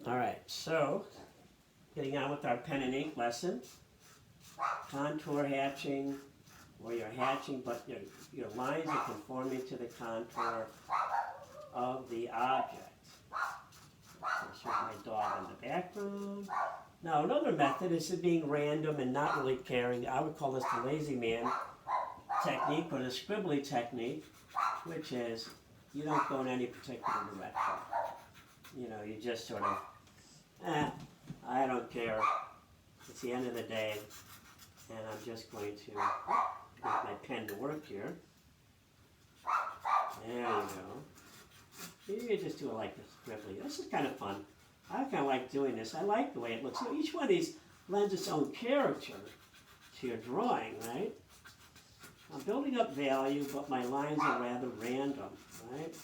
All right, so getting on with our pen and ink lesson. Contour hatching, where you're hatching, but your lines are conforming to the contour of the object. There's my dog in the background. Now another method is being random and not really caring. I would call this the lazy man technique or the scribbly technique, which is you don't go in any particular direction. You know, you just sort of, I don't care. It's the end of the day, and I'm just going to get my pen to work here. There you go. You just do it like this, scribbly. This is kind of fun. I kind of like doing this. I like the way it looks. You know, each one of these lends its own character to your drawing, right? I'm building up value, but my lines are rather random, right?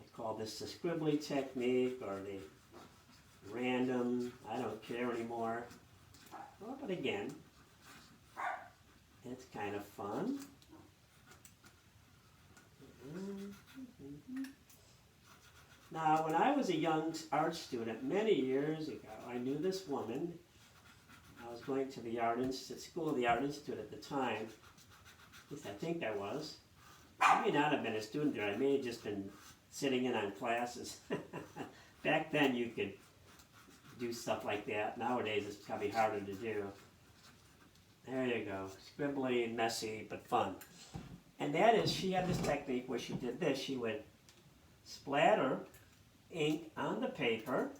I call this the scribbly technique or the random, I don't care anymore. Well, but again, it's kind of fun. Now, when I was a young art student, many years ago, I knew this woman. I was going to the School of the Art Institute at the time. At least I think I was. I may not have been a student there. I may have just been sitting in on classes. Back then, you could do stuff like that. Nowadays, it's probably harder to do. There you go. Scribbly and messy, but fun. And that is, she had this technique where she did this. She would splatter ink on the paper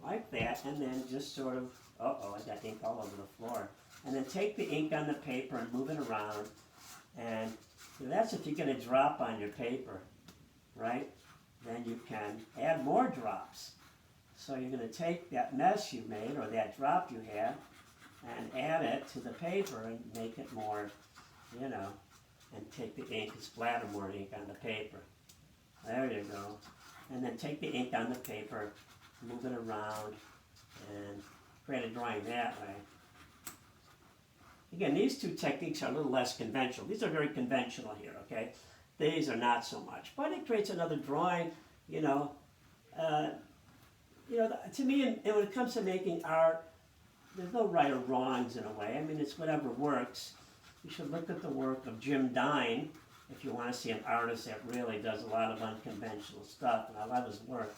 like that, and then just sort of, uh-oh, I got ink all over the floor. And then take the ink on the paper and move it around. And that's if you're going to drop on your paper, right? Then you can add more drops. So you're going to take that mess you made, or that drop you had, and add it to the paper and make it more, you know, and take the ink and splatter more ink on the paper. There you go. And then take the ink on the paper, move it around, and create a drawing that way. Again, these two techniques are a little less conventional. These are very conventional here, okay? These are not so much. But it creates another drawing, you know. To me, and when it comes to making art, there's no right or wrongs in a way. I mean, it's whatever works. You should look at the work of Jim Dine if you want to see an artist that really does a lot of unconventional stuff, and I love his work.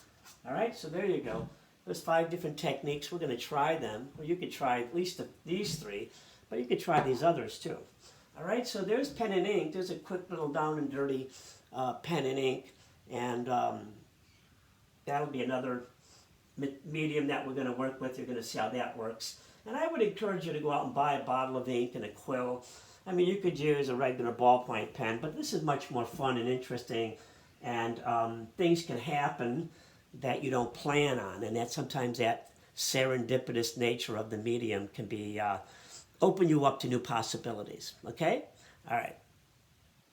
All right, so there you go. There's 5 different techniques. We're going to try them. Or you could try at least these 3, but you could try these others too. All right, so there's pen and ink. There's a quick little down and dirty pen and ink, and that'll be another medium that we're going to work with. You're going to see how that works. And I would encourage you to go out and buy a bottle of ink and a quill. I mean, you could use a regular ballpoint pen, but this is much more fun and interesting, and things can happen that you don't plan on, and that sometimes that serendipitous nature of the medium can be open you up to new possibilities. Okay? All right.